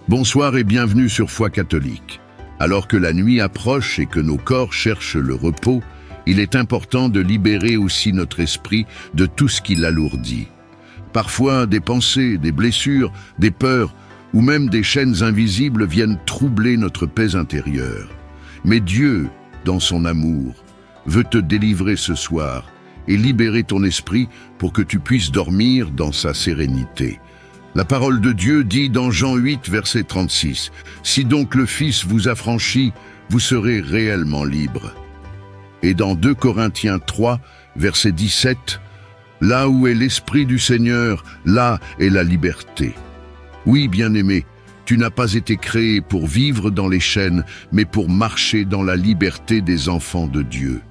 Bonsoir et bienvenue sur Foi catholique. Alors que la nuit approche et que nos corps cherchent le repos, il est important de libérer aussi notre esprit de tout ce qui l'alourdit. Parfois, des pensées, des blessures, des peurs ou même des chaînes invisibles viennent troubler notre paix intérieure. Mais Dieu, dans son amour, veut te délivrer ce soir et libérer ton esprit pour que tu puisses dormir dans sa sérénité. La parole de Dieu dit dans Jean 8, verset 36, « Si donc le Fils vous affranchit, vous serez réellement libre. » Et dans 2 Corinthiens 3, verset 17, « Là où est l'Esprit du Seigneur, là est la liberté. » Oui, bien-aimé, tu n'as pas été créé pour vivre dans les chaînes, mais pour marcher dans la liberté des enfants de Dieu.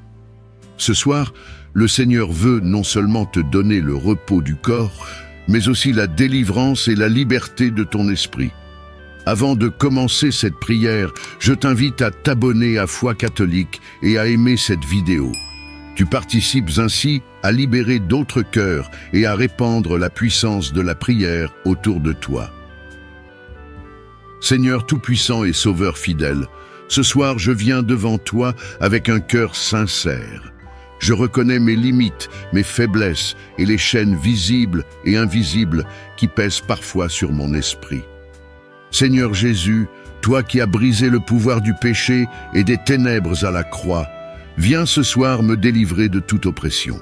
Ce soir, le Seigneur veut non seulement te donner le repos du corps, mais aussi la délivrance et la liberté de ton esprit. Avant de commencer cette prière, je t'invite à t'abonner à Foi catholique et à aimer cette vidéo. Tu participes ainsi à libérer d'autres cœurs et à répandre la puissance de la prière autour de toi. Seigneur Tout-Puissant et Sauveur fidèle, ce soir je viens devant toi avec un cœur sincère. Je reconnais mes limites, mes faiblesses et les chaînes visibles et invisibles qui pèsent parfois sur mon esprit. Seigneur Jésus, toi qui as brisé le pouvoir du péché et des ténèbres à la croix, viens ce soir me délivrer de toute oppression.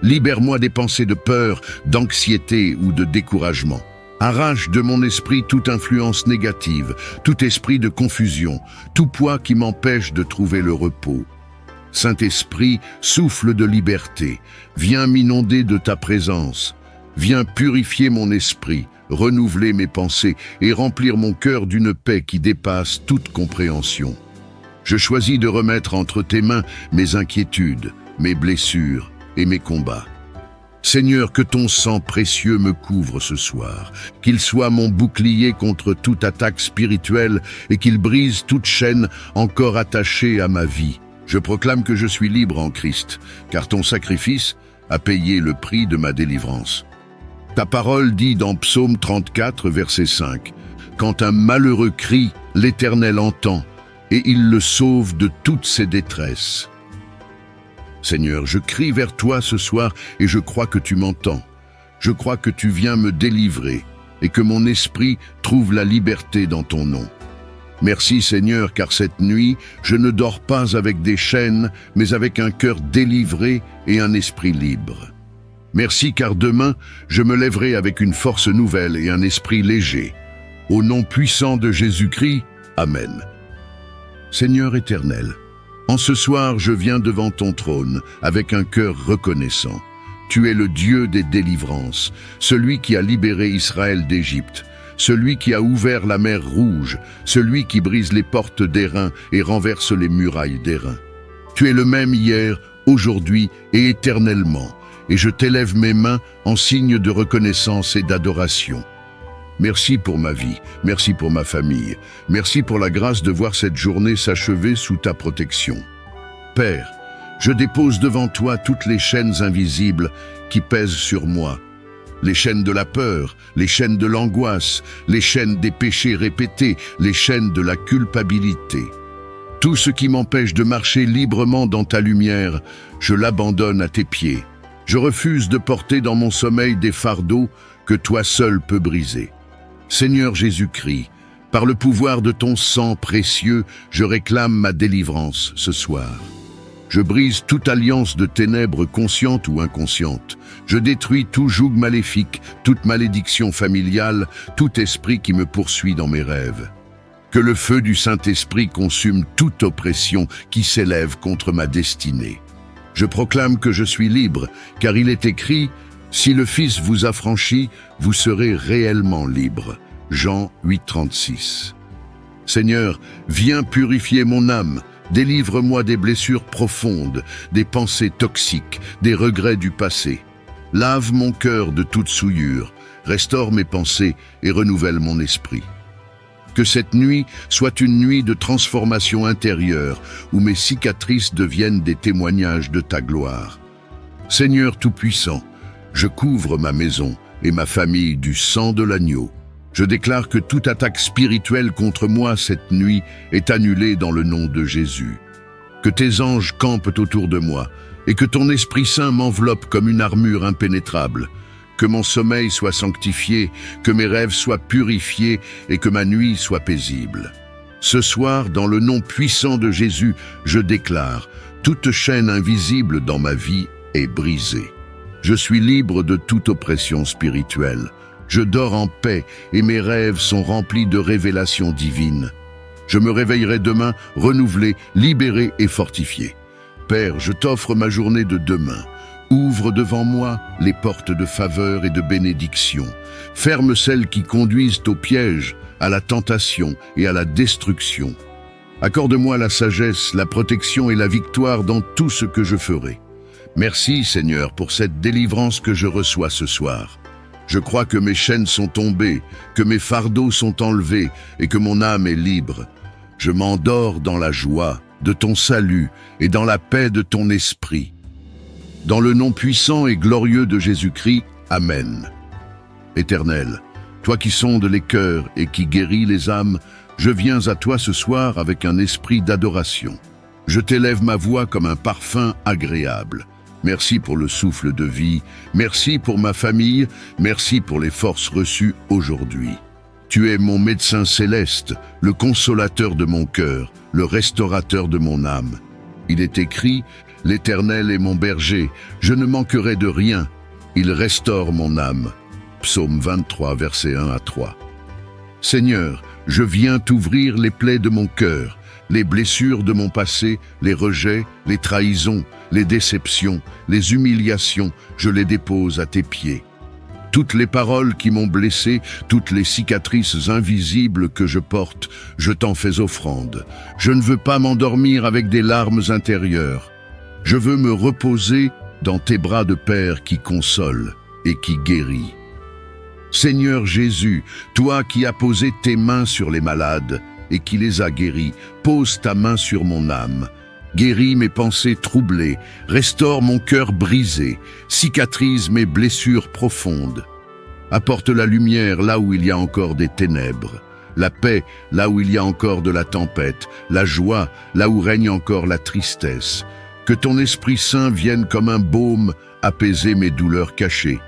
Libère-moi des pensées de peur, d'anxiété ou de découragement. Arrache de mon esprit toute influence négative, tout esprit de confusion, tout poids qui m'empêche de trouver le repos. Saint-Esprit, souffle de liberté, viens m'inonder de ta présence. Viens purifier mon esprit, renouveler mes pensées et remplir mon cœur d'une paix qui dépasse toute compréhension. Je choisis de remettre entre tes mains mes inquiétudes, mes blessures et mes combats. Seigneur, que ton sang précieux me couvre ce soir, qu'il soit mon bouclier contre toute attaque spirituelle et qu'il brise toute chaîne encore attachée à ma vie. Je proclame que je suis libre en Christ, car ton sacrifice a payé le prix de ma délivrance. Ta parole dit dans Psaume 34, verset 5, « Quand un malheureux crie, l'Éternel entend, et il le sauve de toutes ses détresses. » Seigneur, je crie vers toi ce soir et je crois que tu m'entends. Je crois que tu viens me délivrer et que mon esprit trouve la liberté dans ton nom. Merci Seigneur, car cette nuit, je ne dors pas avec des chaînes, mais avec un cœur délivré et un esprit libre. Merci car demain, je me lèverai avec une force nouvelle et un esprit léger. Au nom puissant de Jésus-Christ, Amen. Seigneur éternel, en ce soir, je viens devant ton trône avec un cœur reconnaissant. Tu es le Dieu des délivrances, celui qui a libéré Israël d'Égypte, celui qui a ouvert la mer Rouge, celui qui brise les portes d'airain et renverse les murailles d'airain. Tu es le même hier, aujourd'hui et éternellement, et je t'élève mes mains en signe de reconnaissance et d'adoration. Merci pour ma vie, merci pour ma famille, merci pour la grâce de voir cette journée s'achever sous ta protection. Père, je dépose devant toi toutes les chaînes invisibles qui pèsent sur moi. Les chaînes de la peur, les chaînes de l'angoisse, les chaînes des péchés répétés, les chaînes de la culpabilité. Tout ce qui m'empêche de marcher librement dans ta lumière, je l'abandonne à tes pieds. Je refuse de porter dans mon sommeil des fardeaux que toi seul peux briser. Seigneur Jésus-Christ, par le pouvoir de ton sang précieux, je réclame ma délivrance ce soir. Je brise toute alliance de ténèbres consciente ou inconsciente. Je détruis tout joug maléfique, toute malédiction familiale, tout esprit qui me poursuit dans mes rêves. Que le feu du Saint-Esprit consume toute oppression qui s'élève contre ma destinée. Je proclame que je suis libre, car il est écrit « Si le Fils vous affranchit, vous serez réellement libre. » Jean 8, 36. Seigneur, viens purifier mon âme. Délivre-moi des blessures profondes, des pensées toxiques, des regrets du passé. Lave mon cœur de toute souillure, restaure mes pensées et renouvelle mon esprit. Que cette nuit soit une nuit de transformation intérieure, où mes cicatrices deviennent des témoignages de ta gloire. Seigneur Tout-Puissant, je couvre ma maison et ma famille du sang de l'agneau. Je déclare que toute attaque spirituelle contre moi cette nuit est annulée dans le nom de Jésus. Que tes anges campent autour de moi et que ton Esprit Saint m'enveloppe comme une armure impénétrable. Que mon sommeil soit sanctifié, que mes rêves soient purifiés et que ma nuit soit paisible. Ce soir, dans le nom puissant de Jésus, je déclare, toute chaîne invisible dans ma vie est brisée. Je suis libre de toute oppression spirituelle. Je dors en paix et mes rêves sont remplis de révélations divines. Je me réveillerai demain renouvelé, libéré et fortifié. Père, je t'offre ma journée de demain. Ouvre devant moi les portes de faveur et de bénédiction. Ferme celles qui conduisent au piège, à la tentation et à la destruction. Accorde-moi la sagesse, la protection et la victoire dans tout ce que je ferai. Merci, Seigneur, pour cette délivrance que je reçois ce soir. Je crois que mes chaînes sont tombées, que mes fardeaux sont enlevés et que mon âme est libre. Je m'endors dans la joie de ton salut et dans la paix de ton esprit. Dans le nom puissant et glorieux de Jésus-Christ, Amen. Éternel, toi qui sondes les cœurs et qui guéris les âmes, je viens à toi ce soir avec un esprit d'adoration. Je t'élève ma voix comme un parfum agréable. Merci pour le souffle de vie, merci pour ma famille, merci pour les forces reçues aujourd'hui. Tu es mon médecin céleste, le consolateur de mon cœur, le restaurateur de mon âme. Il est écrit, « L'Éternel est mon berger, je ne manquerai de rien. Il restaure mon âme. » Psaume 23, versets 1 à 3. Seigneur, je viens t'ouvrir les plaies de mon cœur, les blessures de mon passé, les rejets, les trahisons, les déceptions, les humiliations, je les dépose à tes pieds. Toutes les paroles qui m'ont blessé, toutes les cicatrices invisibles que je porte, je t'en fais offrande. Je ne veux pas m'endormir avec des larmes intérieures. Je veux me reposer dans tes bras de Père qui console et qui guérit. Seigneur Jésus, toi qui as posé tes mains sur les malades et qui les as guéris, pose ta main sur mon âme. Guéris mes pensées troublées, restaure mon cœur brisé, cicatrise mes blessures profondes. Apporte la lumière là où il y a encore des ténèbres, la paix là où il y a encore de la tempête, la joie là où règne encore la tristesse. Que ton Esprit Saint vienne comme un baume apaiser mes douleurs cachées.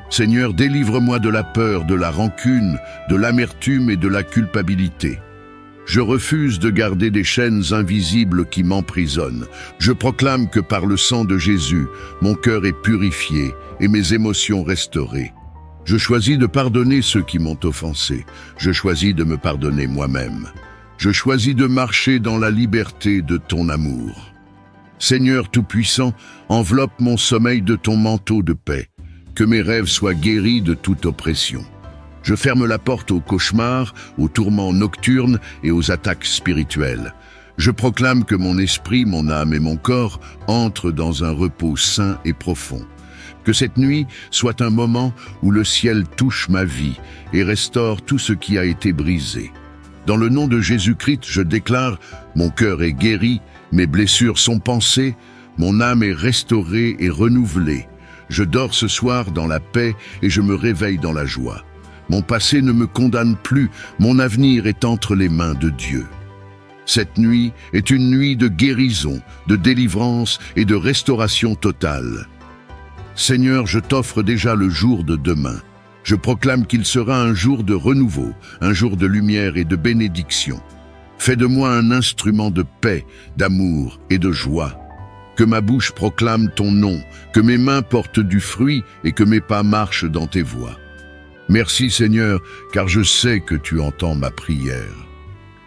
Seigneur, délivre-moi de la peur, de la rancune, de l'amertume et de la culpabilité. Je refuse de garder des chaînes invisibles qui m'emprisonnent. Je proclame que par le sang de Jésus, mon cœur est purifié et mes émotions restaurées. Je choisis de pardonner ceux qui m'ont offensé. Je choisis de me pardonner moi-même. Je choisis de marcher dans la liberté de ton amour. Seigneur Tout-Puissant, enveloppe mon sommeil de ton manteau de paix. Que mes rêves soient guéris de toute oppression. Je ferme la porte aux cauchemars, aux tourments nocturnes et aux attaques spirituelles. Je proclame que mon esprit, mon âme et mon corps entrent dans un repos sain et profond. Que cette nuit soit un moment où le ciel touche ma vie et restaure tout ce qui a été brisé. Dans le nom de Jésus-Christ, je déclare, mon cœur est guéri, mes blessures sont pansées, mon âme est restaurée et renouvelée. Je dors ce soir dans la paix et je me réveille dans la joie. Mon passé ne me condamne plus, mon avenir est entre les mains de Dieu. Cette nuit est une nuit de guérison, de délivrance et de restauration totale. Seigneur, je t'offre déjà le jour de demain. Je proclame qu'il sera un jour de renouveau, un jour de lumière et de bénédiction. Fais de moi un instrument de paix, d'amour et de joie. Que ma bouche proclame ton nom, que mes mains portent du fruit et que mes pas marchent dans tes voies. Merci Seigneur, car je sais que tu entends ma prière.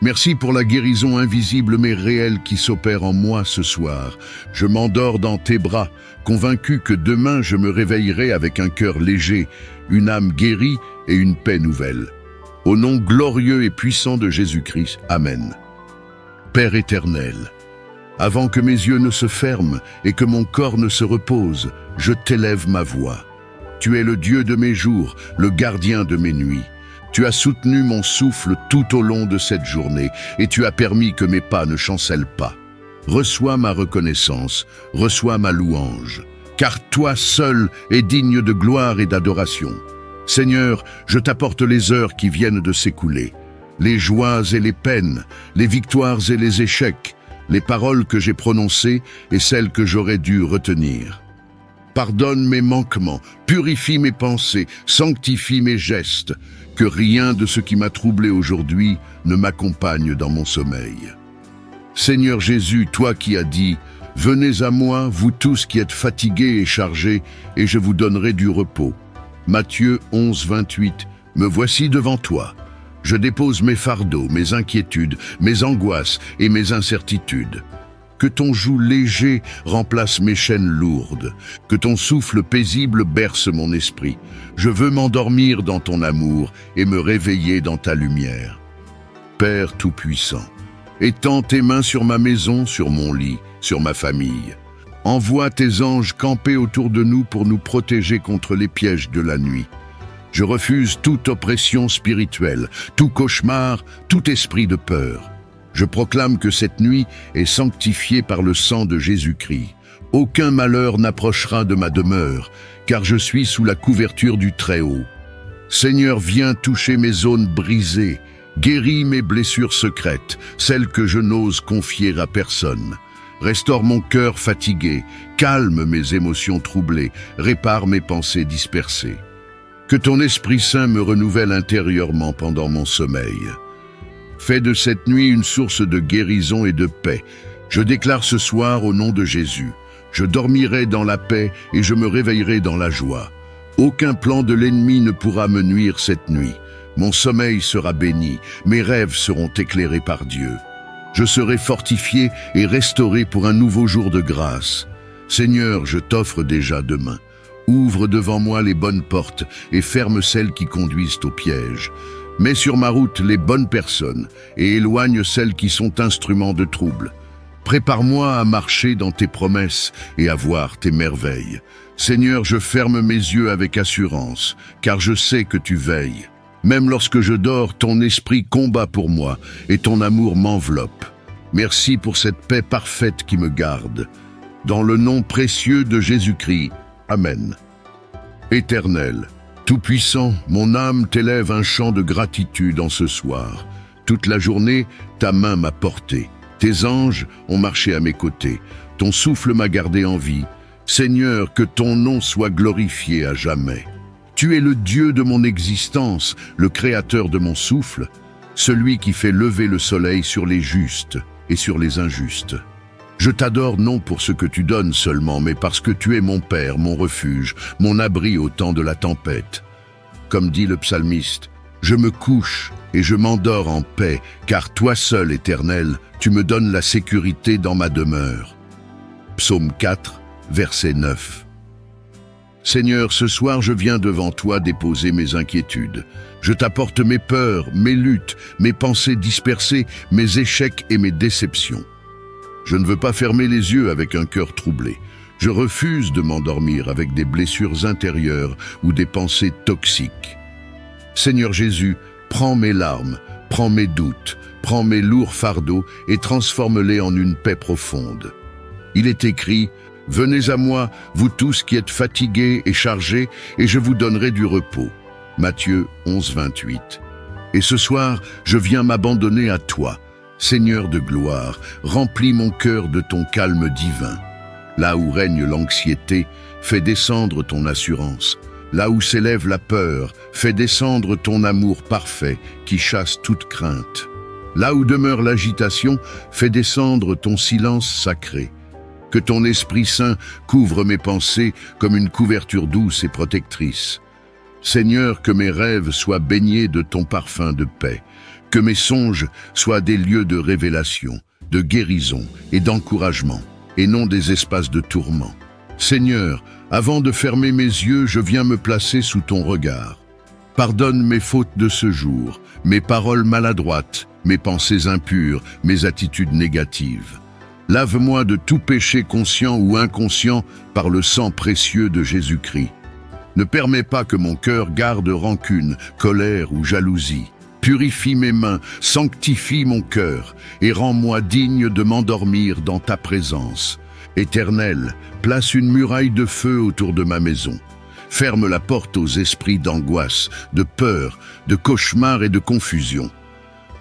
Merci pour la guérison invisible mais réelle qui s'opère en moi ce soir. Je m'endors dans tes bras, convaincu que demain je me réveillerai avec un cœur léger, une âme guérie et une paix nouvelle. Au nom glorieux et puissant de Jésus-Christ, Amen. Père éternel, avant que mes yeux ne se ferment et que mon corps ne se repose, je t'élève ma voix. Tu es le Dieu de mes jours, le gardien de mes nuits. Tu as soutenu mon souffle tout au long de cette journée et tu as permis que mes pas ne chancellent pas. Reçois ma reconnaissance, reçois ma louange, car toi seul es digne de gloire et d'adoration. Seigneur, je t'apporte les heures qui viennent de s'écouler, les joies et les peines, les victoires et les échecs, les paroles que j'ai prononcées et celles que j'aurais dû retenir. Pardonne mes manquements, purifie mes pensées, sanctifie mes gestes, que rien de ce qui m'a troublé aujourd'hui ne m'accompagne dans mon sommeil. Seigneur Jésus, toi qui as dit « Venez à moi, vous tous qui êtes fatigués et chargés, et je vous donnerai du repos ». Matthieu 11, 28, me voici devant toi. Je dépose mes fardeaux, mes inquiétudes, mes angoisses et mes incertitudes. Que ton joug léger remplace mes chaînes lourdes, que ton souffle paisible berce mon esprit. Je veux m'endormir dans ton amour et me réveiller dans ta lumière. Père Tout-Puissant, étends tes mains sur ma maison, sur mon lit, sur ma famille. Envoie tes anges camper autour de nous pour nous protéger contre les pièges de la nuit. Je refuse toute oppression spirituelle, tout cauchemar, tout esprit de peur. Je proclame que cette nuit est sanctifiée par le sang de Jésus-Christ. Aucun malheur n'approchera de ma demeure, car je suis sous la couverture du Très-Haut. Seigneur, viens toucher mes zones brisées, guéris mes blessures secrètes, celles que je n'ose confier à personne. Restaure mon cœur fatigué, calme mes émotions troublées, répare mes pensées dispersées. Que ton Esprit Saint me renouvelle intérieurement pendant mon sommeil. Fais de cette nuit une source de guérison et de paix. Je déclare ce soir au nom de Jésus. Je dormirai dans la paix et je me réveillerai dans la joie. Aucun plan de l'ennemi ne pourra me nuire cette nuit. Mon sommeil sera béni, mes rêves seront éclairés par Dieu. Je serai fortifié et restauré pour un nouveau jour de grâce. Seigneur, je t'offre déjà demain. Ouvre devant moi les bonnes portes et ferme celles qui conduisent au piège. Mets sur ma route les bonnes personnes et éloigne celles qui sont instruments de trouble. Prépare-moi à marcher dans tes promesses et à voir tes merveilles. Seigneur, je ferme mes yeux avec assurance, car je sais que tu veilles. Même lorsque je dors, ton esprit combat pour moi et ton amour m'enveloppe. Merci pour cette paix parfaite qui me garde. Dans le nom précieux de Jésus-Christ. Amen. Éternel, Tout-Puissant, mon âme t'élève un chant de gratitude en ce soir. Toute la journée, ta main m'a porté. Tes anges ont marché à mes côtés. Ton souffle m'a gardé en vie. Seigneur, que ton nom soit glorifié à jamais. Tu es le Dieu de mon existence, le créateur de mon souffle, celui qui fait lever le soleil sur les justes et sur les injustes. Je t'adore non pour ce que tu donnes seulement, mais parce que tu es mon Père, mon refuge, mon abri au temps de la tempête. Comme dit le psalmiste, je me couche et je m'endors en paix, car toi seul, Éternel, tu me donnes la sécurité dans ma demeure. Psaume 4, verset 9. Seigneur, ce soir je viens devant toi déposer mes inquiétudes. Je t'apporte mes peurs, mes luttes, mes pensées dispersées, mes échecs et mes déceptions. Je ne veux pas fermer les yeux avec un cœur troublé. Je refuse de m'endormir avec des blessures intérieures ou des pensées toxiques. Seigneur Jésus, prends mes larmes, prends mes doutes, prends mes lourds fardeaux et transforme-les en une paix profonde. Il est écrit, « Venez à moi, vous tous qui êtes fatigués et chargés, et je vous donnerai du repos. » Matthieu 11, 28. Et ce soir, je viens m'abandonner à toi. Seigneur de gloire, remplis mon cœur de ton calme divin. Là où règne l'anxiété, fais descendre ton assurance. Là où s'élève la peur, fais descendre ton amour parfait qui chasse toute crainte. Là où demeure l'agitation, fais descendre ton silence sacré. Que ton Esprit Saint couvre mes pensées comme une couverture douce et protectrice. Seigneur, que mes rêves soient baignés de ton parfum de paix. Que mes songes soient des lieux de révélation, de guérison et d'encouragement, et non des espaces de tourment. Seigneur, avant de fermer mes yeux, je viens me placer sous ton regard. Pardonne mes fautes de ce jour, mes paroles maladroites, mes pensées impures, mes attitudes négatives. Lave-moi de tout péché conscient ou inconscient par le sang précieux de Jésus-Christ. Ne permets pas que mon cœur garde rancune, colère ou jalousie. Purifie mes mains, sanctifie mon cœur et rends-moi digne de m'endormir dans ta présence. Éternel, place une muraille de feu autour de ma maison. Ferme la porte aux esprits d'angoisse, de peur, de cauchemar et de confusion.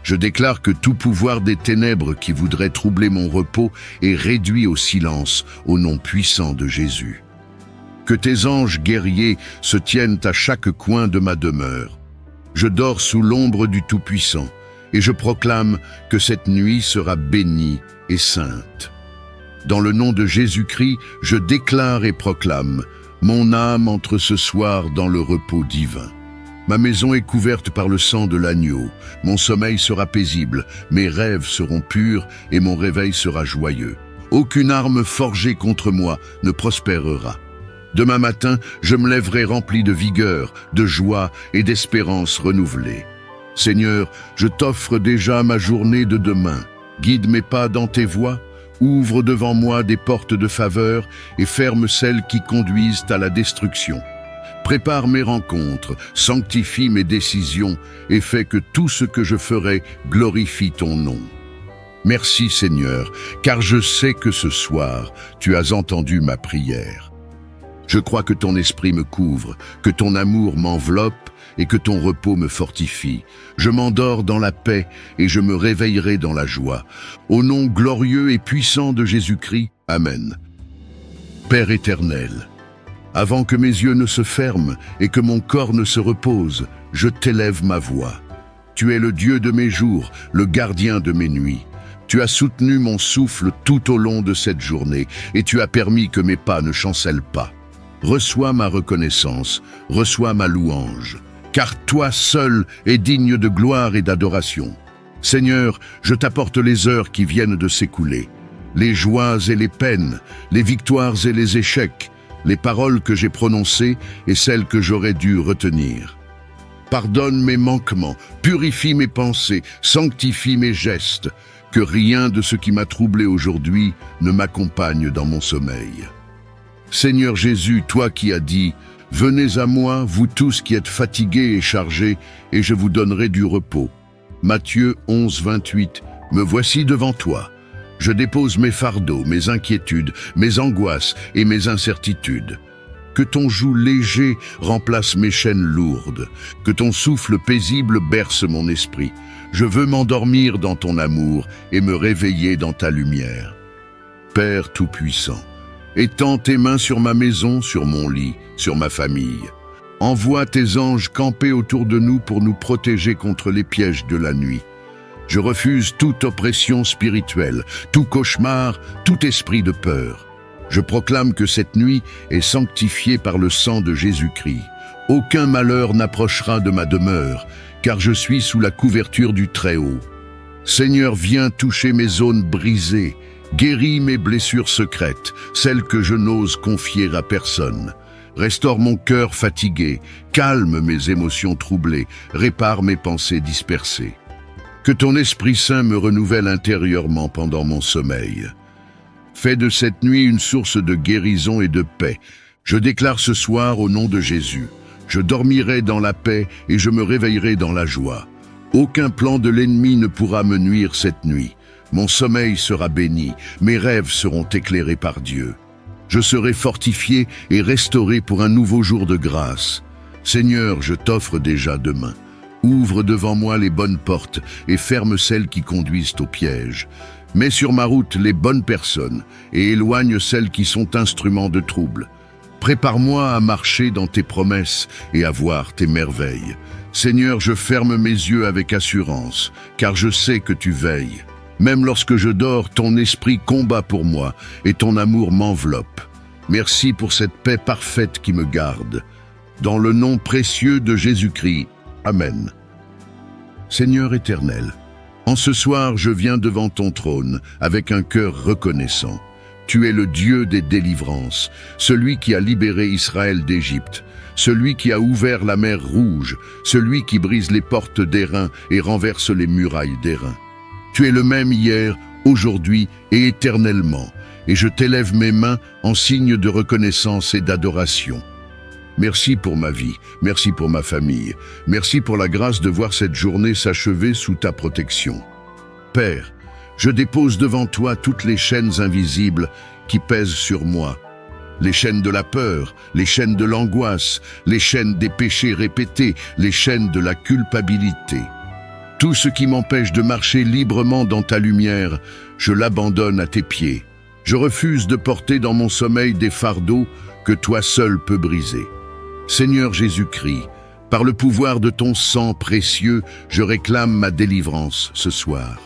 Je déclare que tout pouvoir des ténèbres qui voudrait troubler mon repos est réduit au silence au nom puissant de Jésus. Que tes anges guerriers se tiennent à chaque coin de ma demeure. Je dors sous l'ombre du Tout-Puissant et je proclame que cette nuit sera bénie et sainte. Dans le nom de Jésus-Christ, je déclare et proclame: mon âme entre ce soir dans le repos divin. Ma maison est couverte par le sang de l'agneau. Mon sommeil sera paisible, mes rêves seront purs et mon réveil sera joyeux. Aucune arme forgée contre moi ne prospérera. Demain matin, je me lèverai rempli de vigueur, de joie et d'espérance renouvelée. Seigneur, je t'offre déjà ma journée de demain. Guide mes pas dans tes voies, ouvre devant moi des portes de faveur et ferme celles qui conduisent à la destruction. Prépare mes rencontres, sanctifie mes décisions et fais que tout ce que je ferai glorifie ton nom. Merci Seigneur, car je sais que ce soir, tu as entendu ma prière. Je crois que ton esprit me couvre, que ton amour m'enveloppe et que ton repos me fortifie. Je m'endors dans la paix et je me réveillerai dans la joie. Au nom glorieux et puissant de Jésus-Christ, Amen. Père éternel, avant que mes yeux ne se ferment et que mon corps ne se repose, je t'élève ma voix. Tu es le Dieu de mes jours, le gardien de mes nuits. Tu as soutenu mon souffle tout au long de cette journée et tu as permis que mes pas ne chancellent pas. Reçois ma reconnaissance, reçois ma louange, car toi seul es digne de gloire et d'adoration. Seigneur, je t'apporte les heures qui viennent de s'écouler, les joies et les peines, les victoires et les échecs, les paroles que j'ai prononcées et celles que j'aurais dû retenir. Pardonne mes manquements, purifie mes pensées, sanctifie mes gestes, que rien de ce qui m'a troublé aujourd'hui ne m'accompagne dans mon sommeil. Seigneur Jésus, toi qui as dit « Venez à moi, vous tous qui êtes fatigués et chargés, et je vous donnerai du repos. » Matthieu 11, 28, « Me voici devant toi. Je dépose mes fardeaux, mes inquiétudes, mes angoisses et mes incertitudes. Que ton joug léger remplace mes chaînes lourdes, que ton souffle paisible berce mon esprit. Je veux m'endormir dans ton amour et me réveiller dans ta lumière. Père Tout-Puissant, étends tes mains sur ma maison, sur mon lit, sur ma famille. Envoie tes anges camper autour de nous pour nous protéger contre les pièges de la nuit. Je refuse toute oppression spirituelle, tout cauchemar, tout esprit de peur. Je proclame que cette nuit est sanctifiée par le sang de Jésus-Christ. Aucun malheur n'approchera de ma demeure, car je suis sous la couverture du Très-Haut. Seigneur, viens toucher mes zones brisées, guéris mes blessures secrètes, celles que je n'ose confier à personne. Restaure mon cœur fatigué, calme mes émotions troublées, répare mes pensées dispersées. Que ton Esprit Saint me renouvelle intérieurement pendant mon sommeil. Fais de cette nuit une source de guérison et de paix. Je déclare ce soir au nom de Jésus. Je dormirai dans la paix et je me réveillerai dans la joie. Aucun plan de l'ennemi ne pourra me nuire cette nuit. Mon sommeil sera béni, mes rêves seront éclairés par Dieu. Je serai fortifié et restauré pour un nouveau jour de grâce. Seigneur, je t'offre déjà demain. Ouvre devant moi les bonnes portes et ferme celles qui conduisent au piège. Mets sur ma route les bonnes personnes et éloigne celles qui sont instruments de trouble. Prépare-moi à marcher dans tes promesses et à voir tes merveilles. Seigneur, je ferme mes yeux avec assurance, car je sais que tu veilles. Même lorsque je dors, ton esprit combat pour moi et ton amour m'enveloppe. Merci pour cette paix parfaite qui me garde. Dans le nom précieux de Jésus-Christ. Amen. Seigneur éternel, en ce soir je viens devant ton trône avec un cœur reconnaissant. Tu es le Dieu des délivrances, celui qui a libéré Israël d'Égypte, celui qui a ouvert la mer Rouge, celui qui brise les portes d'airain et renverse les murailles d'airain. Tu es le même hier, aujourd'hui et éternellement, et je t'élève mes mains en signe de reconnaissance et d'adoration. Merci pour ma vie, merci pour ma famille, merci pour la grâce de voir cette journée s'achever sous ta protection. Père, je dépose devant toi toutes les chaînes invisibles qui pèsent sur moi. les chaînes de la peur, les chaînes de l'angoisse, les chaînes des péchés répétés, les chaînes de la culpabilité. Tout ce qui m'empêche de marcher librement dans ta lumière, je l'abandonne à tes pieds. Je refuse de porter dans mon sommeil des fardeaux que toi seul peux briser. Seigneur Jésus-Christ, par le pouvoir de ton sang précieux, je réclame ma délivrance ce soir.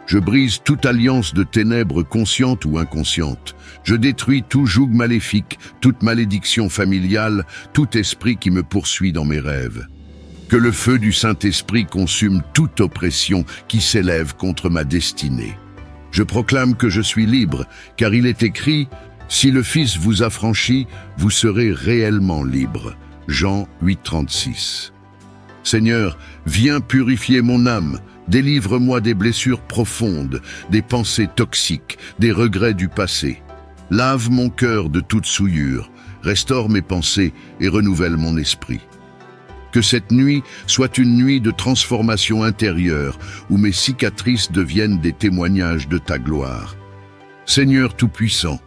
Je brise toute alliance de ténèbres consciente ou inconsciente. Je détruis tout joug maléfique, toute malédiction familiale, tout esprit qui me poursuit dans mes rêves. Que le feu du Saint-Esprit consume toute oppression qui s'élève contre ma destinée. Je proclame que je suis libre, car il est écrit « Si le Fils vous affranchit, vous serez réellement libre ». Jean 8,36. Seigneur, viens purifier mon âme, délivre-moi des blessures profondes, des pensées toxiques, des regrets du passé. Lave mon cœur de toute souillure, restaure mes pensées et renouvelle mon esprit. Que cette nuit soit une nuit de transformation intérieure, où mes cicatrices deviennent des témoignages de ta gloire. Seigneur Tout-Puissant,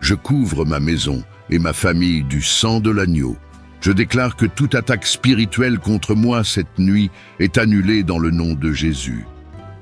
je couvre ma maison et ma famille du sang de l'agneau. Je déclare que toute attaque spirituelle contre moi cette nuit est annulée dans le nom de Jésus.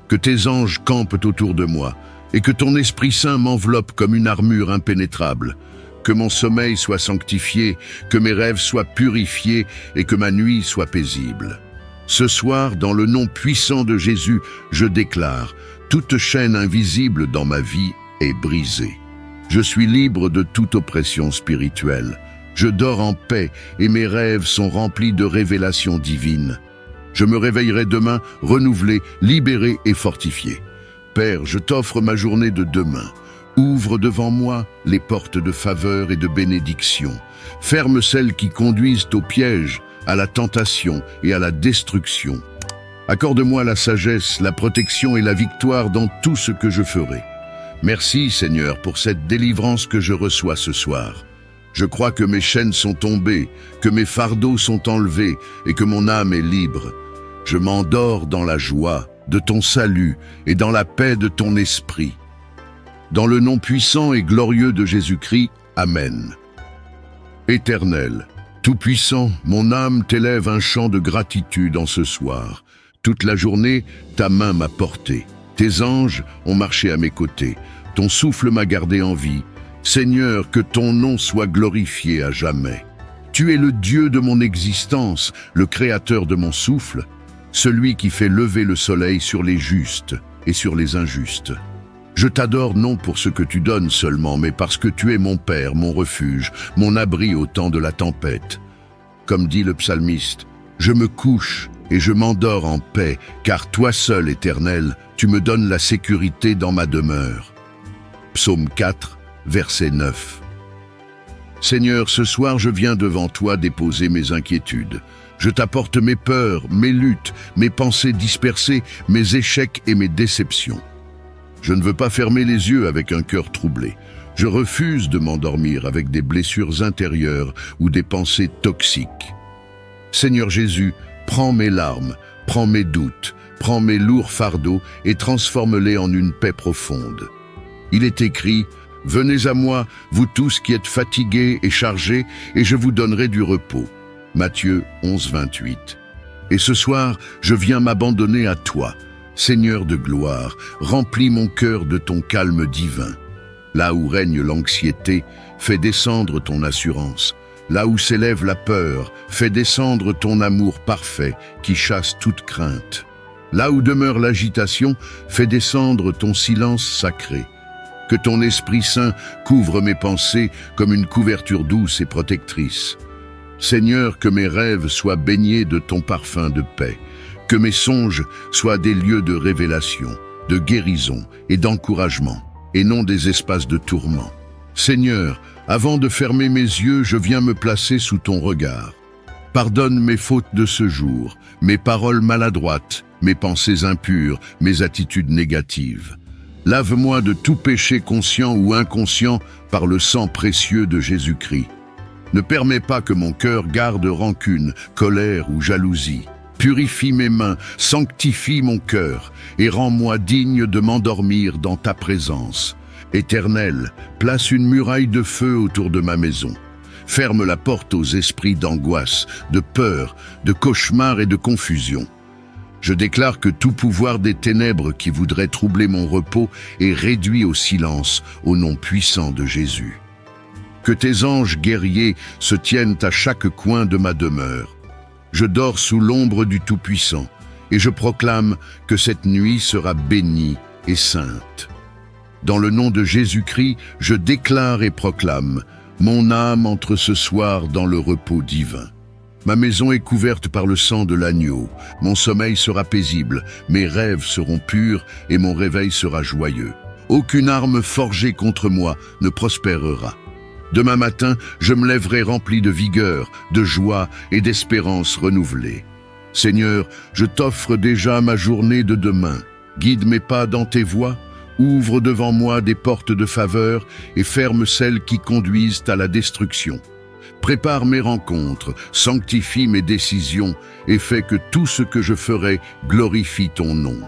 Que tes anges campent autour de moi et que ton Esprit Saint m'enveloppe comme une armure impénétrable. Que mon sommeil soit sanctifié, que mes rêves soient purifiés et que ma nuit soit paisible. Ce soir, dans le nom puissant de Jésus, je déclare, toute chaîne invisible dans ma vie est brisée. Je suis libre de toute oppression spirituelle. Je dors en paix et mes rêves sont remplis de révélations divines. Je me réveillerai demain renouvelé, libéré et fortifié. Père, je t'offre ma journée de demain. Ouvre devant moi les portes de faveur et de bénédiction. Ferme celles qui conduisent au piège, à la tentation et à la destruction. Accorde-moi la sagesse, la protection et la victoire dans tout ce que je ferai. Merci, Seigneur, pour cette délivrance que je reçois ce soir. Je crois que mes chaînes sont tombées, que mes fardeaux sont enlevés et que mon âme est libre. Je m'endors dans la joie de ton salut et dans la paix de ton esprit. Dans le nom puissant et glorieux de Jésus-Christ, Amen. Éternel, Tout-Puissant, mon âme t'élève un chant de gratitude en ce soir. Toute la journée, ta main m'a porté. Tes anges ont marché à mes côtés. Ton souffle m'a gardé en vie. Seigneur, que ton nom soit glorifié à jamais. Tu es le Dieu de mon existence, le Créateur de mon souffle, celui qui fait lever le soleil sur les justes et sur les injustes. Je t'adore non pour ce que tu donnes seulement, mais parce que tu es mon Père, mon refuge, mon abri au temps de la tempête. Comme dit le psalmiste, je me couche et je m'endors en paix, car toi seul, Éternel, tu me donnes la sécurité dans ma demeure. Psaume 4, verset 9. Seigneur, ce soir je viens devant toi déposer mes inquiétudes. Je t'apporte mes peurs, mes luttes, mes pensées dispersées, mes échecs et mes déceptions. Je ne veux pas fermer les yeux avec un cœur troublé. Je refuse de m'endormir avec des blessures intérieures ou des pensées toxiques. Seigneur Jésus, prends mes larmes, prends mes doutes, prends mes lourds fardeaux et transforme-les en une paix profonde. Il est écrit: venez à moi, vous tous qui êtes fatigués et chargés, et je vous donnerai du repos. Matthieu 11, 28. Et ce soir, je viens m'abandonner à toi. Seigneur de gloire, remplis mon cœur de ton calme divin. Là où règne l'anxiété, fais descendre ton assurance. Là où s'élève la peur, fais descendre ton amour parfait qui chasse toute crainte. Là où demeure l'agitation, fais descendre ton silence sacré. Que ton Esprit Saint couvre mes pensées comme une couverture douce et protectrice. Seigneur, que mes rêves soient baignés de ton parfum de paix. Que mes songes soient des lieux de révélation, de guérison et d'encouragement, et non des espaces de tourment. Seigneur, avant de fermer mes yeux, je viens me placer sous ton regard. Pardonne mes fautes de ce jour, mes paroles maladroites, mes pensées impures, mes attitudes négatives. Lave-moi de tout péché conscient ou inconscient par le sang précieux de Jésus-Christ. Ne permets pas que mon cœur garde rancune, colère ou jalousie. Purifie mes mains, sanctifie mon cœur et rends-moi digne de m'endormir dans ta présence. Éternel, place une muraille de feu autour de ma maison. Ferme la porte aux esprits d'angoisse, de peur, de cauchemar et de confusion. Je déclare que tout pouvoir des ténèbres qui voudrait troubler mon repos est réduit au silence au nom puissant de Jésus. Que tes anges guerriers se tiennent à chaque coin de ma demeure. Je dors sous l'ombre du Tout-Puissant et je proclame que cette nuit sera bénie et sainte. Dans le nom de Jésus-Christ, je déclare et proclame: mon âme entre ce soir dans le repos divin. Ma maison est couverte par le sang de l'agneau. Mon sommeil sera paisible, mes rêves seront purs et mon réveil sera joyeux. Aucune arme forgée contre moi ne prospérera. Demain matin, je me lèverai rempli de vigueur, de joie et d'espérance renouvelée. Seigneur, je t'offre déjà ma journée de demain. Guide mes pas dans tes voies. Ouvre devant moi des portes de faveur et ferme celles qui conduisent à la destruction. Prépare mes rencontres, sanctifie mes décisions et fais que tout ce que je ferai glorifie ton nom.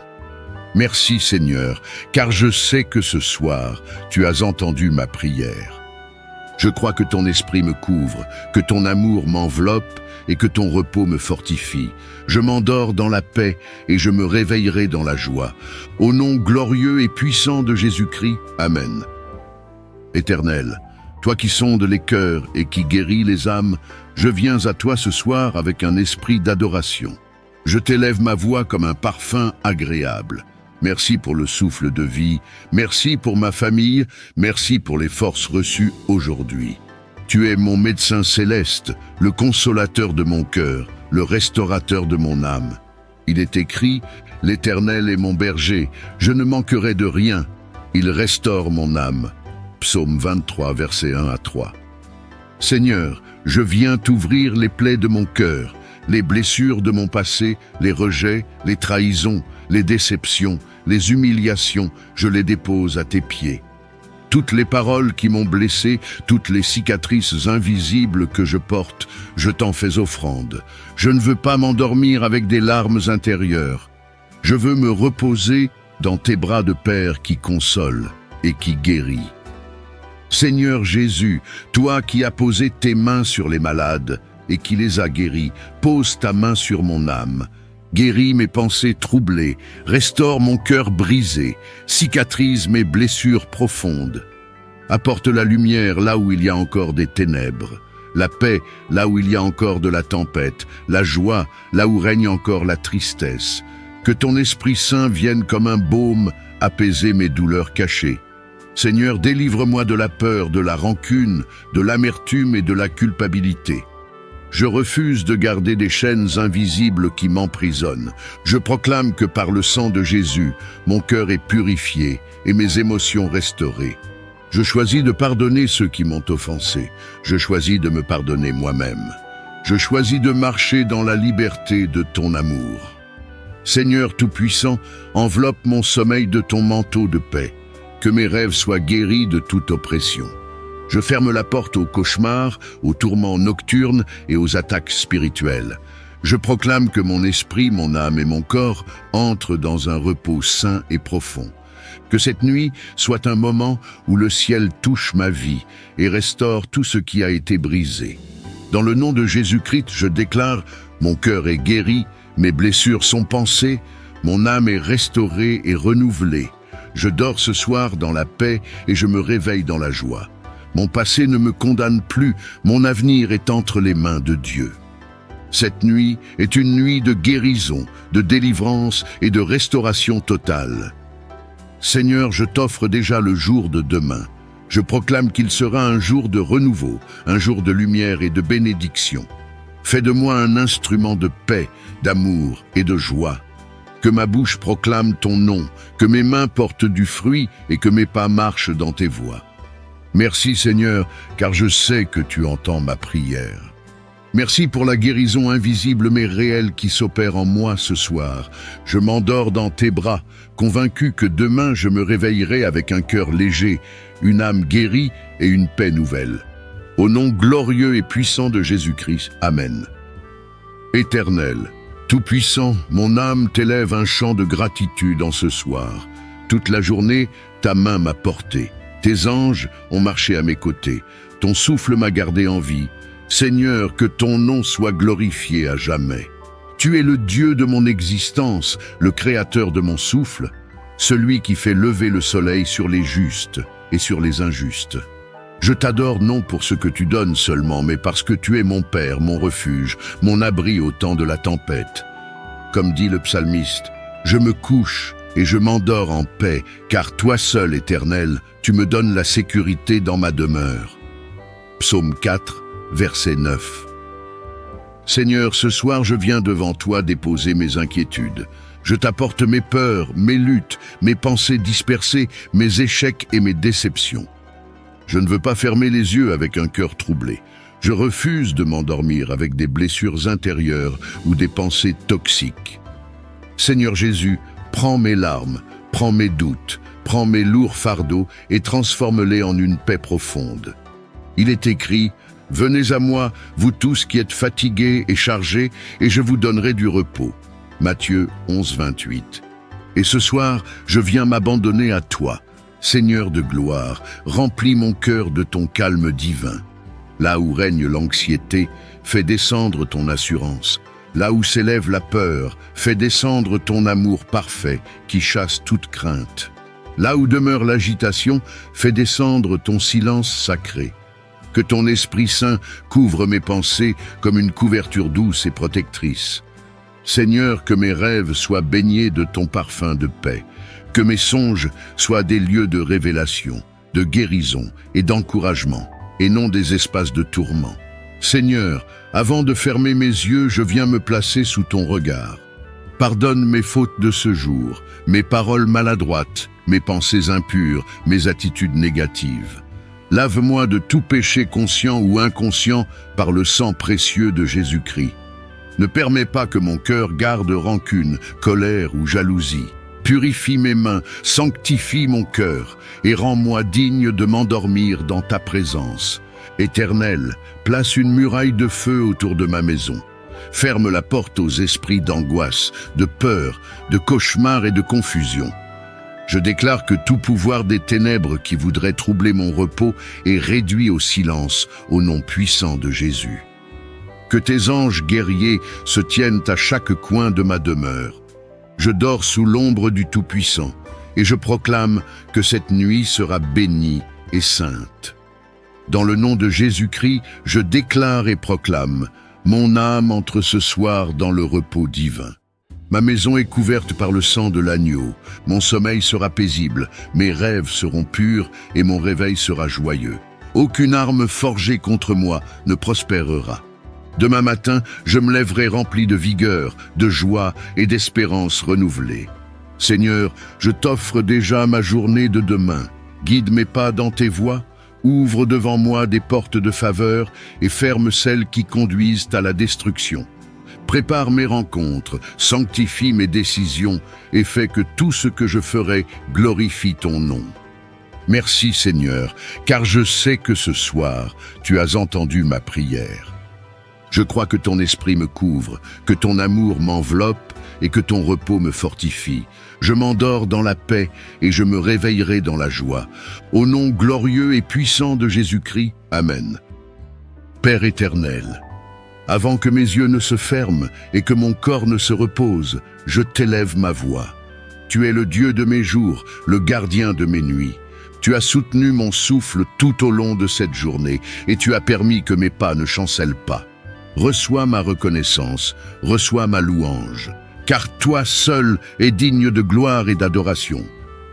Merci Seigneur, car je sais que ce soir, tu as entendu ma prière. Je crois que ton esprit me couvre, que ton amour m'enveloppe et que ton repos me fortifie. Je m'endors dans la paix et je me réveillerai dans la joie. Au nom glorieux et puissant de Jésus-Christ, Amen. Éternel, toi qui sondes les cœurs et qui guéris les âmes, je viens à toi ce soir avec un esprit d'adoration. Je t'élève ma voix comme un parfum agréable. Merci pour le souffle de vie, merci pour ma famille, merci pour les forces reçues aujourd'hui. Tu es mon médecin céleste, le consolateur de mon cœur, le restaurateur de mon âme. Il est écrit, « L'Éternel est mon berger, je ne manquerai de rien. Il restaure mon âme. » Psaume 23, versets 1 à 3. Seigneur, je viens t'ouvrir les plaies de mon cœur, les blessures de mon passé, les rejets, les trahisons, les déceptions, les humiliations, je les dépose à tes pieds. Toutes les paroles qui m'ont blessé, toutes les cicatrices invisibles que je porte, je t'en fais offrande. Je ne veux pas m'endormir avec des larmes intérieures. Je veux me reposer dans tes bras de Père qui console et qui guérit. Seigneur Jésus, toi qui as posé tes mains sur les malades et qui les as guéris, pose ta main sur mon âme. Guéris mes pensées troublées, restaure mon cœur brisé, cicatrise mes blessures profondes. Apporte la lumière là où il y a encore des ténèbres, la paix là où il y a encore de la tempête, la joie là où règne encore la tristesse. Que ton Esprit Saint vienne comme un baume apaiser mes douleurs cachées. Seigneur, délivre-moi de la peur, de la rancune, de l'amertume et de la culpabilité. Je refuse de garder des chaînes invisibles qui m'emprisonnent. Je proclame que par le sang de Jésus, mon cœur est purifié et mes émotions restaurées. Je choisis de pardonner ceux qui m'ont offensé. Je choisis de me pardonner moi-même. Je choisis de marcher dans la liberté de ton amour. Seigneur Tout-Puissant, enveloppe mon sommeil de ton manteau de paix. Que mes rêves soient guéris de toute oppression. Je ferme la porte aux cauchemars, aux tourments nocturnes et aux attaques spirituelles. Je proclame que mon esprit, mon âme et mon corps entrent dans un repos sain et profond. Que cette nuit soit un moment où le ciel touche ma vie et restaure tout ce qui a été brisé. Dans le nom de Jésus-Christ, je déclare, mon cœur est guéri, mes blessures sont pansées, mon âme est restaurée et renouvelée. Je dors ce soir dans la paix et je me réveille dans la joie. Mon passé ne me condamne plus, mon avenir est entre les mains de Dieu. Cette nuit est une nuit de guérison, de délivrance et de restauration totale. Seigneur, je t'offre déjà le jour de demain. Je proclame qu'il sera un jour de renouveau, un jour de lumière et de bénédiction. Fais de moi un instrument de paix, d'amour et de joie. Que ma bouche proclame ton nom, que mes mains portent du fruit et que mes pas marchent dans tes voies. Merci Seigneur, car je sais que tu entends ma prière. Merci pour la guérison invisible mais réelle qui s'opère en moi ce soir. Je m'endors dans tes bras, convaincu que demain je me réveillerai avec un cœur léger, une âme guérie et une paix nouvelle. Au nom glorieux et puissant de Jésus-Christ, Amen. Éternel, Tout-Puissant, mon âme t'élève un chant de gratitude en ce soir. Toute la journée, ta main m'a porté. Tes anges ont marché à mes côtés, ton souffle m'a gardé en vie. Seigneur, que ton nom soit glorifié à jamais. Tu es le Dieu de mon existence, le créateur de mon souffle, celui qui fait lever le soleil sur les justes et sur les injustes. Je t'adore non pour ce que tu donnes seulement, mais parce que tu es mon Père, mon refuge, mon abri au temps de la tempête. Comme dit le psalmiste, je me couche et je m'endors en paix, car toi seul, Éternel, tu me donnes la sécurité dans ma demeure. Psaume 4, verset 9. Seigneur, ce soir je viens devant toi déposer mes inquiétudes. Je t'apporte mes peurs, mes luttes, mes pensées dispersées, mes échecs et mes déceptions. Je ne veux pas fermer les yeux avec un cœur troublé. Je refuse de m'endormir avec des blessures intérieures ou des pensées toxiques. Seigneur Jésus, prends mes larmes, prends mes doutes, prends mes lourds fardeaux et transforme-les en une paix profonde. Il est écrit: venez à moi, vous tous qui êtes fatigués et chargés, et je vous donnerai du repos. Matthieu 11, 28. Et ce soir, je viens m'abandonner à toi. Seigneur de gloire, remplis mon cœur de ton calme divin. Là où règne l'anxiété, fais descendre ton assurance. Là où s'élève la peur, fais descendre ton amour parfait qui chasse toute crainte. Là où demeure l'agitation, fais descendre ton silence sacré. Que ton Esprit Saint couvre mes pensées comme une couverture douce et protectrice. Seigneur, que mes rêves soient baignés de ton parfum de paix. Que mes songes soient des lieux de révélation, de guérison et d'encouragement, et non des espaces de tourment. Seigneur, avant de fermer mes yeux, je viens me placer sous ton regard. Pardonne mes fautes de ce jour, mes paroles maladroites, mes pensées impures, mes attitudes négatives. Lave-moi de tout péché conscient ou inconscient par le sang précieux de Jésus-Christ. Ne permets pas que mon cœur garde rancune, colère ou jalousie. Purifie mes mains, sanctifie mon cœur et rends-moi digne de m'endormir dans ta présence. Éternel, place une muraille de feu autour de ma maison. Ferme la porte aux esprits d'angoisse, de peur, de cauchemar et de confusion. Je déclare que tout pouvoir des ténèbres qui voudrait troubler mon repos est réduit au silence au nom puissant de Jésus. Que tes anges guerriers se tiennent à chaque coin de ma demeure. Je dors sous l'ombre du Tout-Puissant et je proclame que cette nuit sera bénie et sainte. Dans le nom de Jésus-Christ, je déclare et proclame: mon âme entre ce soir dans le repos divin. Ma maison est couverte par le sang de l'agneau, mon sommeil sera paisible, mes rêves seront purs et mon réveil sera joyeux. Aucune arme forgée contre moi ne prospérera. Demain matin, je me lèverai rempli de vigueur, de joie et d'espérance renouvelée. Seigneur, je t'offre déjà ma journée de demain. Guide mes pas dans tes voies, ouvre devant moi des portes de faveur et ferme celles qui conduisent à la destruction. Prépare mes rencontres, sanctifie mes décisions et fais que tout ce que je ferai glorifie ton nom. Merci Seigneur, car je sais que ce soir, tu as entendu ma prière. Je crois que ton esprit me couvre, que ton amour m'enveloppe et que ton repos me fortifie. Je m'endors dans la paix et je me réveillerai dans la joie. Au nom glorieux et puissant de Jésus-Christ, Amen. Père éternel, avant que mes yeux ne se ferment et que mon corps ne se repose, je t'élève ma voix. Tu es le Dieu de mes jours, le gardien de mes nuits. Tu as soutenu mon souffle tout au long de cette journée et tu as permis que mes pas ne chancellent pas. Reçois ma reconnaissance, reçois ma louange, car toi seul es digne de gloire et d'adoration.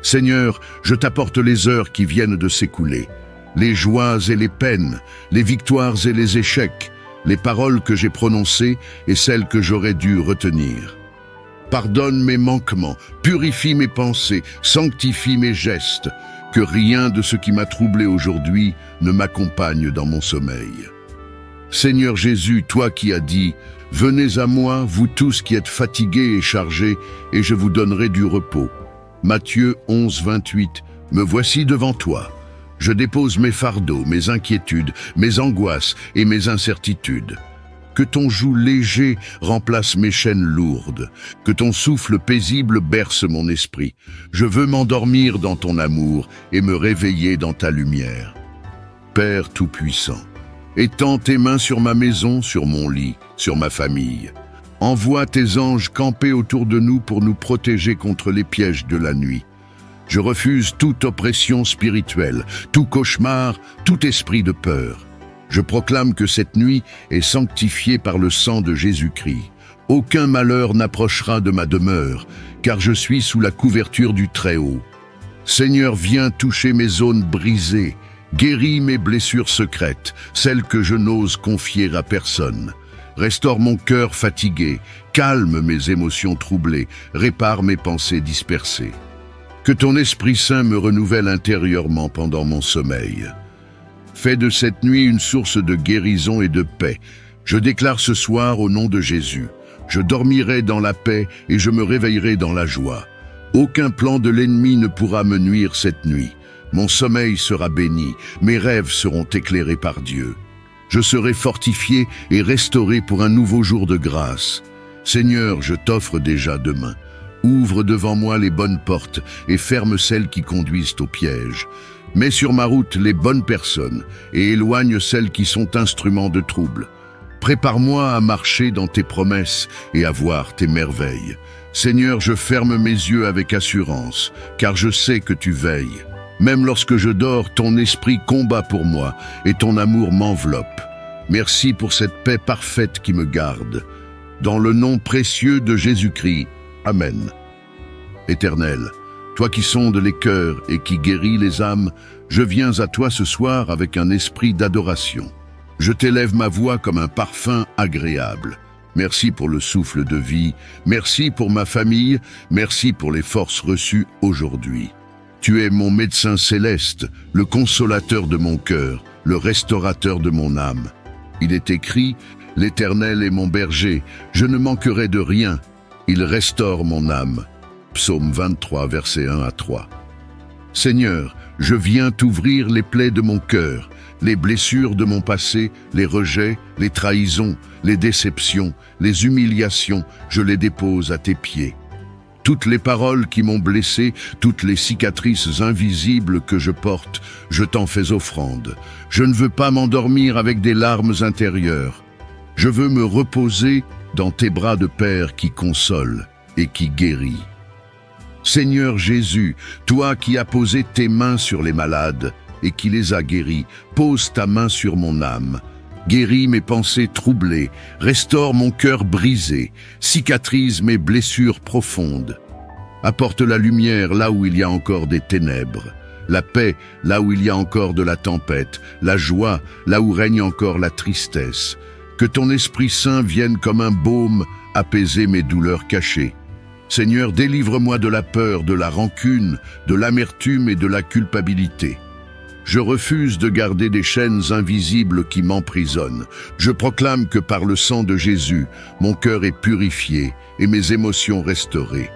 Seigneur, je t'apporte les heures qui viennent de s'écouler, les joies et les peines, les victoires et les échecs, les paroles que j'ai prononcées et celles que j'aurais dû retenir. Pardonne mes manquements, purifie mes pensées, sanctifie mes gestes, que rien de ce qui m'a troublé aujourd'hui ne m'accompagne dans mon sommeil. Seigneur Jésus, toi qui as dit « Venez à moi, vous tous qui êtes fatigués et chargés, et je vous donnerai du repos. » Matthieu 11, 28. Me voici devant toi. Je dépose mes fardeaux, mes inquiétudes, mes angoisses et mes incertitudes. Que ton joug léger remplace mes chaînes lourdes, que ton souffle paisible berce mon esprit. Je veux m'endormir dans ton amour et me réveiller dans ta lumière. Père Tout-Puissant, étends tes mains sur ma maison, sur mon lit, sur ma famille. Envoie tes anges camper autour de nous pour nous protéger contre les pièges de la nuit. Je refuse toute oppression spirituelle, tout cauchemar, tout esprit de peur. Je proclame que cette nuit est sanctifiée par le sang de Jésus-Christ. Aucun malheur n'approchera de ma demeure, car je suis sous la couverture du Très-Haut. Seigneur, viens toucher mes zones brisées, guéris mes blessures secrètes, celles que je n'ose confier à personne. Restaure mon cœur fatigué, calme mes émotions troublées, répare mes pensées dispersées. Que ton Esprit Saint me renouvelle intérieurement pendant mon sommeil. Fais de cette nuit une source de guérison et de paix. Je déclare ce soir au nom de Jésus. Je dormirai dans la paix et je me réveillerai dans la joie. Aucun plan de l'ennemi ne pourra me nuire cette nuit. Mon sommeil sera béni, mes rêves seront éclairés par Dieu. Je serai fortifié et restauré pour un nouveau jour de grâce. Seigneur, je t'offre déjà demain. Ouvre devant moi les bonnes portes et ferme celles qui conduisent au piège. Mets sur ma route les bonnes personnes et éloigne celles qui sont instruments de trouble. Prépare-moi à marcher dans tes promesses et à voir tes merveilles. Seigneur, je ferme mes yeux avec assurance, car je sais que tu veilles. Même lorsque je dors, ton esprit combat pour moi et ton amour m'enveloppe. Merci pour cette paix parfaite qui me garde. Dans le nom précieux de Jésus-Christ. Amen. Éternel, toi qui sondes les cœurs et qui guéris les âmes, je viens à toi ce soir avec un esprit d'adoration. Je t'élève ma voix comme un parfum agréable. Merci pour le souffle de vie, merci pour ma famille, merci pour les forces reçues aujourd'hui. Tu es mon médecin céleste, le consolateur de mon cœur, le restaurateur de mon âme. Il est écrit, « L'Éternel est mon berger, je ne manquerai de rien. Il restaure mon âme. » Psaume 23, versets 1 à 3. Seigneur, je viens t'ouvrir les plaies de mon cœur, les blessures de mon passé, les rejets, les trahisons, les déceptions, les humiliations, je les dépose à tes pieds. Toutes les paroles qui m'ont blessé, toutes les cicatrices invisibles que je porte, je t'en fais offrande. Je ne veux pas m'endormir avec des larmes intérieures. Je veux me reposer dans tes bras de Père qui console et qui guérit. Seigneur Jésus, toi qui as posé tes mains sur les malades et qui les as guéris, pose ta main sur mon âme. Guéris mes pensées troublées, restaure mon cœur brisé, cicatrise mes blessures profondes. Apporte la lumière là où il y a encore des ténèbres, la paix là où il y a encore de la tempête, la joie là où règne encore la tristesse. Que ton Esprit Saint vienne comme un baume apaiser mes douleurs cachées. Seigneur, délivre-moi de la peur, de la rancune, de l'amertume et de la culpabilité. Je refuse de garder des chaînes invisibles qui m'emprisonnent. Je proclame que par le sang de Jésus, mon cœur est purifié et mes émotions restaurées.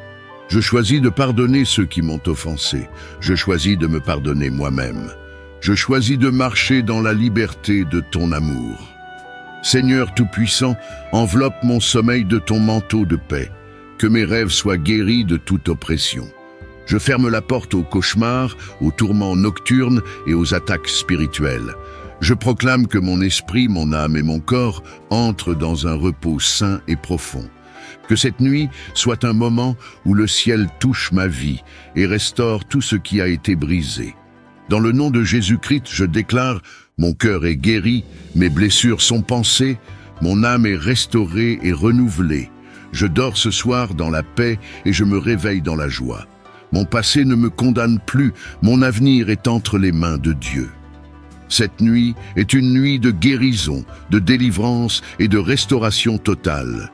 Je choisis de pardonner ceux qui m'ont offensé. Je choisis de me pardonner moi-même. Je choisis de marcher dans la liberté de ton amour. Seigneur Tout-Puissant, enveloppe mon sommeil de ton manteau de paix. Que mes rêves soient guéris de toute oppression. Je ferme la porte aux cauchemars, aux tourments nocturnes et aux attaques spirituelles. Je proclame que mon esprit, mon âme et mon corps entrent dans un repos sain et profond. Que cette nuit soit un moment où le ciel touche ma vie et restaure tout ce qui a été brisé. Dans le nom de Jésus-Christ, je déclare, mon cœur est guéri, mes blessures sont pansées, mon âme est restaurée et renouvelée. Je dors ce soir dans la paix et je me réveille dans la joie. Mon passé ne me condamne plus, mon avenir est entre les mains de Dieu. Cette nuit est une nuit de guérison, de délivrance et de restauration totale.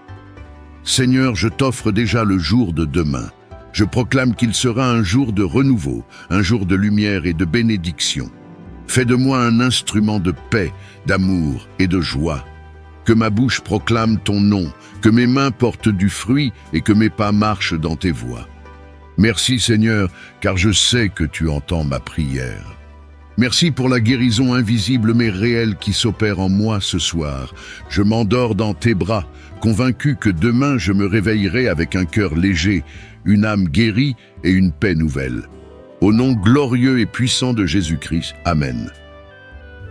Seigneur, je t'offre déjà le jour de demain. Je proclame qu'il sera un jour de renouveau, un jour de lumière et de bénédiction. Fais de moi un instrument de paix, d'amour et de joie. Que ma bouche proclame ton nom, que mes mains portent du fruit et que mes pas marchent dans tes voies. Merci Seigneur, car je sais que tu entends ma prière. Merci pour la guérison invisible mais réelle qui s'opère en moi ce soir. Je m'endors dans tes bras, convaincu que demain je me réveillerai avec un cœur léger, une âme guérie et une paix nouvelle. Au nom glorieux et puissant de Jésus-Christ, Amen.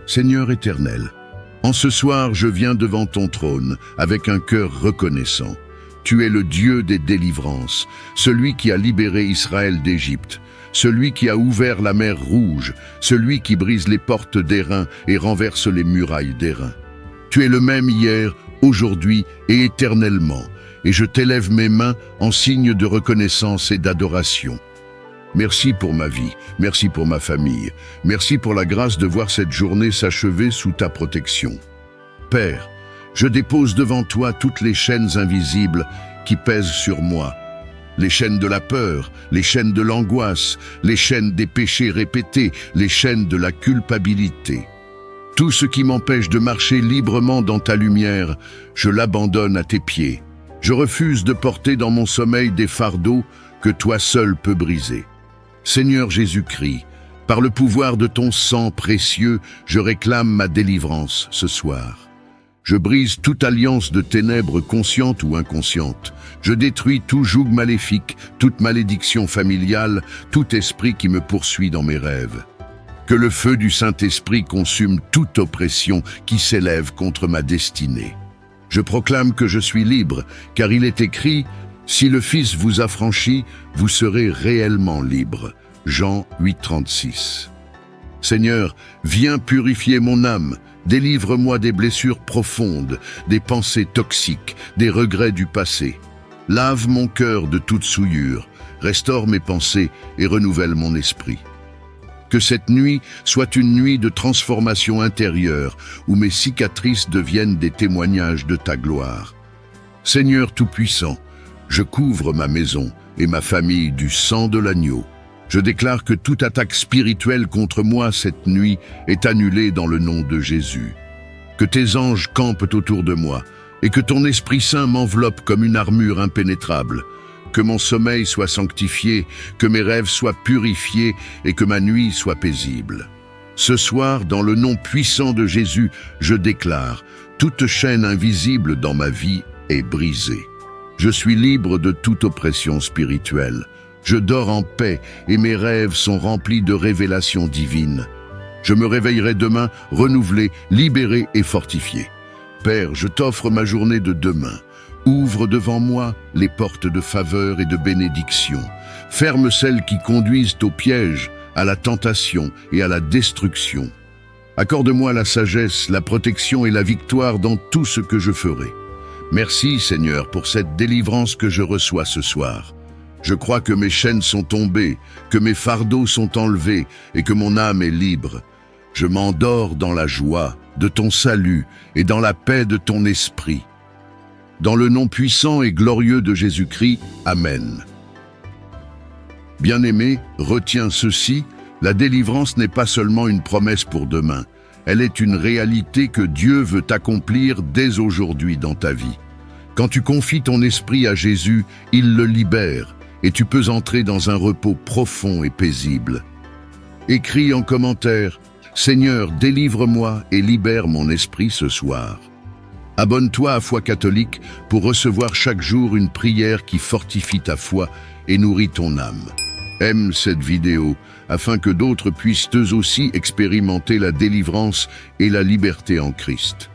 Seigneur éternel, en ce soir je viens devant ton trône avec un cœur reconnaissant. Tu es le Dieu des délivrances, celui qui a libéré Israël d'Égypte, celui qui a ouvert la mer Rouge, celui qui brise les portes d'airain et renverse les murailles d'airain. Tu es le même hier, aujourd'hui et éternellement, et je t'élève mes mains en signe de reconnaissance et d'adoration. Merci pour ma vie, merci pour ma famille, merci pour la grâce de voir cette journée s'achever sous ta protection. Père, je dépose devant toi toutes les chaînes invisibles qui pèsent sur moi. Les chaînes de la peur, les chaînes de l'angoisse, les chaînes des péchés répétés, les chaînes de la culpabilité. Tout ce qui m'empêche de marcher librement dans ta lumière, je l'abandonne à tes pieds. Je refuse de porter dans mon sommeil des fardeaux que toi seul peux briser. Seigneur Jésus-Christ, par le pouvoir de ton sang précieux, je réclame ma délivrance ce soir. Je brise toute alliance de ténèbres consciente ou inconsciente. Je détruis tout joug maléfique, toute malédiction familiale, tout esprit qui me poursuit dans mes rêves. Que le feu du Saint-Esprit consume toute oppression qui s'élève contre ma destinée. Je proclame que je suis libre, car il est écrit « Si le Fils vous affranchit, vous serez réellement libre ». Jean 8,36. Seigneur, viens purifier mon âme, délivre-moi des blessures profondes, des pensées toxiques, des regrets du passé. Lave mon cœur de toute souillure, restaure mes pensées et renouvelle mon esprit. Que cette nuit soit une nuit de transformation intérieure, où mes cicatrices deviennent des témoignages de ta gloire. Seigneur Tout-Puissant, je couvre ma maison et ma famille du sang de l'agneau. Je déclare que toute attaque spirituelle contre moi cette nuit est annulée dans le nom de Jésus. Que tes anges campent autour de moi et que ton Esprit Saint m'enveloppe comme une armure impénétrable. Que mon sommeil soit sanctifié, que mes rêves soient purifiés et que ma nuit soit paisible. Ce soir, dans le nom puissant de Jésus, je déclare, toute chaîne invisible dans ma vie est brisée. Je suis libre de toute oppression spirituelle. Je dors en paix et mes rêves sont remplis de révélations divines. Je me réveillerai demain renouvelé, libéré et fortifié. Père, je t'offre ma journée de demain. Ouvre devant moi les portes de faveur et de bénédiction. Ferme celles qui conduisent au piège, à la tentation et à la destruction. Accorde-moi la sagesse, la protection et la victoire dans tout ce que je ferai. Merci, Seigneur, pour cette délivrance que je reçois ce soir. Je crois que mes chaînes sont tombées, que mes fardeaux sont enlevés et que mon âme est libre. Je m'endors dans la joie de ton salut et dans la paix de ton esprit. Dans le nom puissant et glorieux de Jésus-Christ, Amen. Bien-aimé, retiens ceci, la délivrance n'est pas seulement une promesse pour demain, elle est une réalité que Dieu veut accomplir dès aujourd'hui dans ta vie. Quand tu confies ton esprit à Jésus, il le libère et tu peux entrer dans un repos profond et paisible. Écris en commentaire « Seigneur, délivre-moi et libère mon esprit ce soir ». Abonne-toi à Foi catholique pour recevoir chaque jour une prière qui fortifie ta foi et nourrit ton âme. Aime cette vidéo afin que d'autres puissent eux aussi expérimenter la délivrance et la liberté en Christ.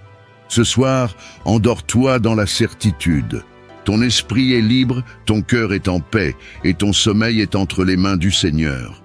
Ce soir, endors-toi dans la certitude. Ton esprit est libre, ton cœur est en paix et ton sommeil est entre les mains du Seigneur.